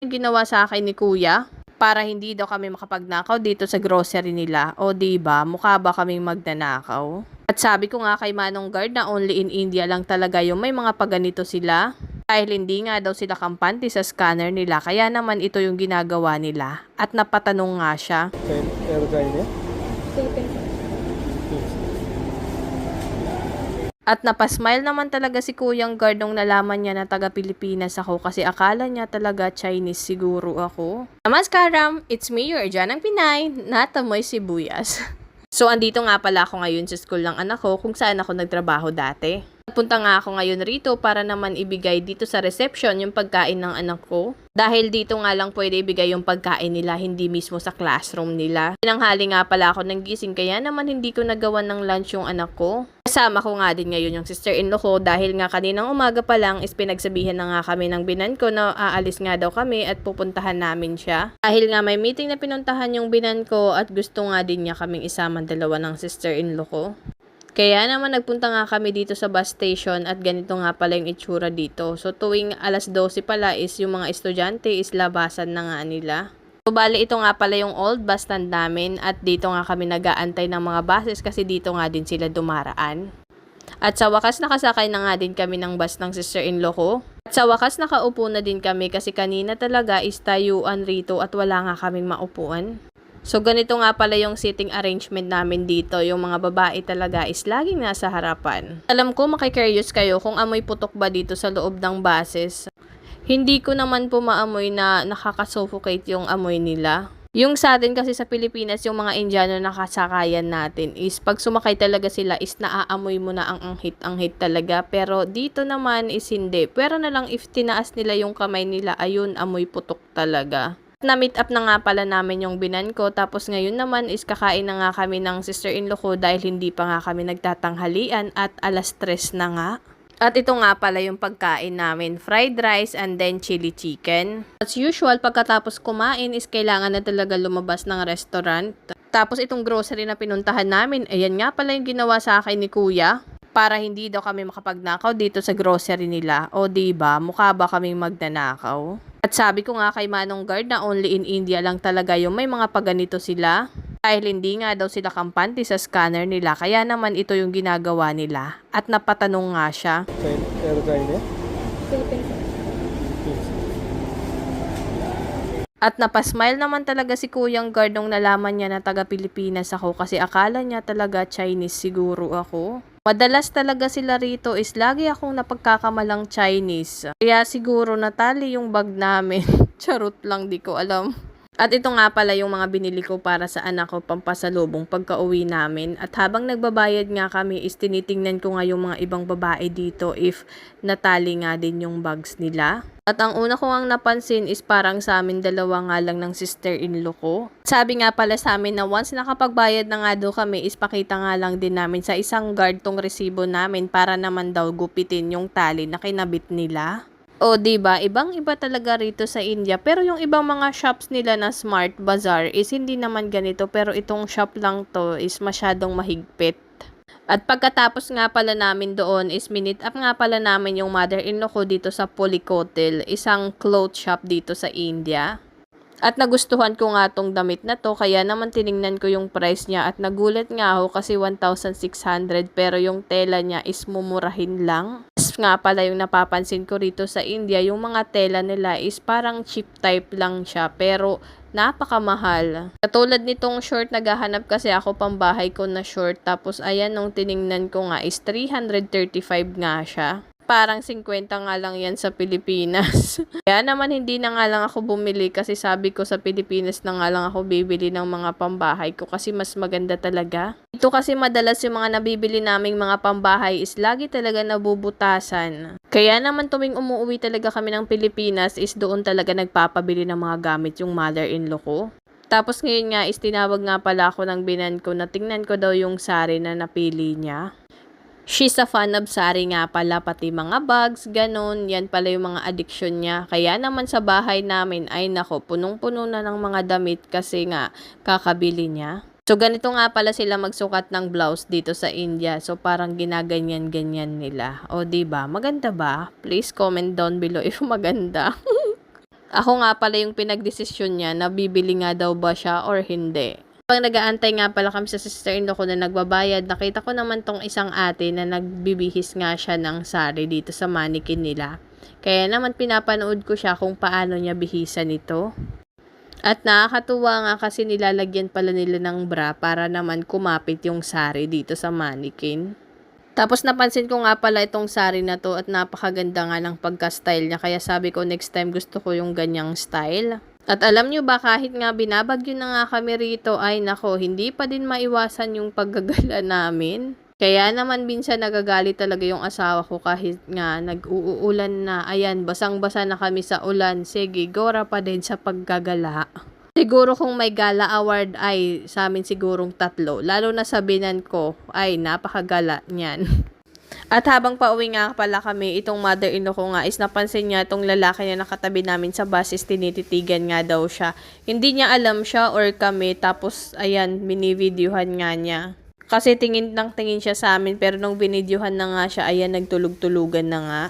Yung ginawa sa akin ni kuya para hindi daw kami makapagnakaw dito sa grocery nila. O di ba, mukha ba kaming magnanakaw? At sabi ko nga kay Manong Guard na only in India lang talaga yung may mga paganito sila. Dahil hindi nga daw sila kampante sa scanner nila, kaya naman ito yung ginagawa nila. At napatanong nga siya. At napasmile naman talaga si Kuyang Guard nung nalaman niya na taga Pilipinas ako kasi akala niya talaga Chinese siguro ako. Namaskaram! It's me, your Janang Pinay, natamoy sibuyas. So, andito nga pala ako ngayon sa school ng anak ko kung saan ako nagtrabaho dati. Punta nga ako ngayon rito para naman ibigay dito sa reception yung pagkain ng anak ko. Dahil dito nga lang pwede ibigay yung pagkain nila, hindi mismo sa classroom nila. Tinanghali nga pala ako ng gising kaya naman hindi ko nagawan ng lunch yung anak ko. Kasama ko nga din ngayon yung sister-in-law ko dahil nga kaninang umaga pa lang is pinagsabihan na nga kami ng binan ko na aalis nga daw kami at pupuntahan namin siya. Dahil nga may meeting na pinuntahan yung binan ko at gusto nga din niya kaming isama dalawa ng sister-in-law ko. Kaya naman nagpunta nga kami dito sa bus station at ganito nga pala yung itsura dito. So tuwing alas 12 pala is yung mga estudyante is labasan na nga nila. So bali ito nga pala yung old bus stand namin at dito nga kami nag-aantay ng mga buses kasi dito nga din sila dumaraan. At sa wakas nakasakay na nga din kami ng bus ng sister-in-law ko. At sa wakas nakaupo na din kami kasi kanina talaga is tayuan rito at wala nga kaming maupuan. So, ganito nga pala yung sitting arrangement namin dito. Yung mga babae talaga is laging nasa harapan. Alam ko makikurious kayo kung amoy putok ba dito sa loob ng buses. Hindi ko naman po maamoy na nakakasuffocate yung amoy nila. Yung sa atin kasi sa Pilipinas, yung mga Indiano na kasakayan natin is pag sumakay talaga sila is naaamoy mo na ang anghit talaga. Pero dito naman is hindi. Pero na lang if tinaas nila yung kamay nila, ayun, amoy putok talaga. Na-meet up na nga pala namin yung binan ko tapos ngayon naman is kakain na nga kami ng sister-in-law ko dahil hindi pa nga kami nagtatanghalian at alas 3 na nga. At ito nga pala yung pagkain namin, fried rice and then chili chicken. As usual, pagkatapos kumain is kailangan na talaga lumabas ng restaurant. Tapos itong grocery na pinuntahan namin, ayan nga pala yung ginawa sa akin ni kuya para hindi daw kami makapagnakaw dito sa grocery nila. O di ba, mukha ba kaming magnanakaw? At sabi ko nga kay Manong Guard na only in India lang talaga yung may mga paganito sila. Dahil hindi nga daw sila kampante sa scanner nila, kaya naman ito yung ginagawa nila. At napatanong nga siya. At napasmile naman talaga si Kuyang Guard nung nalaman niya na taga Pilipinas ako kasi akala niya talaga Chinese siguro ako. Madalas talaga sila rito is lagi akong napagkakamalang Chinese. Kaya siguro natali yung bag namin. Charot lang, di ko alam. At ito nga pala yung mga binili ko para sa anak ko pampasalubong pagka-uwi namin. At habang nagbabayad nga kami is tinitingnan ko nga yung mga ibang babae dito if natali nga din yung bags nila. At ang una ko ang napansin is parang sa amin dalawa nga lang ng sister-in-law ko. Sabi nga pala sa amin na once nakapagbayad na nga daw kami is pakita nga lang din namin sa isang guard tong resibo namin para naman daw gupitin yung tali na kinabit nila. O diba, ibang-iba talaga rito sa India. Pero yung ibang mga shops nila na Smart Bazaar is hindi naman ganito. Pero itong shop lang to is masyadong mahigpit. At pagkatapos nga pala namin doon is minute up nga pala namin yung mother-in-law ko dito sa Polikotel, isang cloth shop dito sa India. At nagustuhan ko nga tong damit na to, kaya naman tiningnan ko yung price niya at nagulat nga ako kasi 1,600 pero yung tela niya is mumurahin lang. Nga pala yung napapansin ko rito sa India, yung mga tela nila is parang cheap type lang siya pero napakamahal. Katulad nitong short, naghahanap kasi ako pambahay ko na short tapos ayan nung tiningnan ko nga is 335 nga siya. Parang 50 nga lang yan sa Pilipinas. Kaya naman hindi na nga lang ako bumili kasi sabi ko sa Pilipinas na nga lang ako bibili ng mga pambahay ko kasi mas maganda talaga. Ito kasi madalas yung mga nabibili naming mga pambahay is lagi talaga nabubutasan. Kaya naman tuwing umuwi talaga kami ng Pilipinas is doon talaga nagpapabili ng mga gamit yung mother-in-law ko. Tapos ngayon nga is tinawag nga pala ako ng binan ko na tingnan ko daw yung sari na napili niya. She's a fan of sari nga pala, pati mga bags, ganun. Yan pala yung mga addiction niya. Kaya naman sa bahay namin, ay nako, punong-puno na ng mga damit kasi nga kakabili niya. So, ganito nga pala sila magsukat ng blouse dito sa India. So, parang ginaganyan-ganyan nila. O, diba? Maganda ba? Please comment down below if maganda. Ako nga pala yung pinagdesisyon niya na bibili nga daw ba siya or hindi. Pag nag-aantay nga pala kami sa sister-in-law ko na nagbabayad, nakita ko naman tong isang ate na nagbibihis nga siya ng sari dito sa mannequin nila. Kaya naman pinapanood ko siya kung paano niya bihisan ito. At nakakatuwa nga kasi nilalagyan pala nila ng bra para naman kumapit yung sari dito sa mannequin. Tapos napansin ko nga pala itong sari na to at napakaganda nga ng pagka-style niya. Kaya sabi ko next time gusto ko yung ganyang style. At alam nyo ba kahit nga binabagyo na nga kami rito ay nako hindi pa din maiwasan yung paggagala namin. Kaya naman minsan nagagalit talaga yung asawa ko kahit nga nag-uulan na. Ayan, basang-basa na kami sa ulan. Sige, gora pa din sa paggagala. Siguro kung may gala award ay sa amin sigurong 3. Lalo na sa binan ko ay napakagala niyan. At habang pauwi nga pala kami, itong mother-in-law ko nga is napansin niya itong lalaki na nakatabi namin sa bus is tinititigan nga daw siya. Hindi niya alam siya or kami tapos ayan, mini-videohan nga niya. Kasi tingin siya sa amin pero nung binidyohan na nga siya, ayan, nagtulog-tulugan na nga.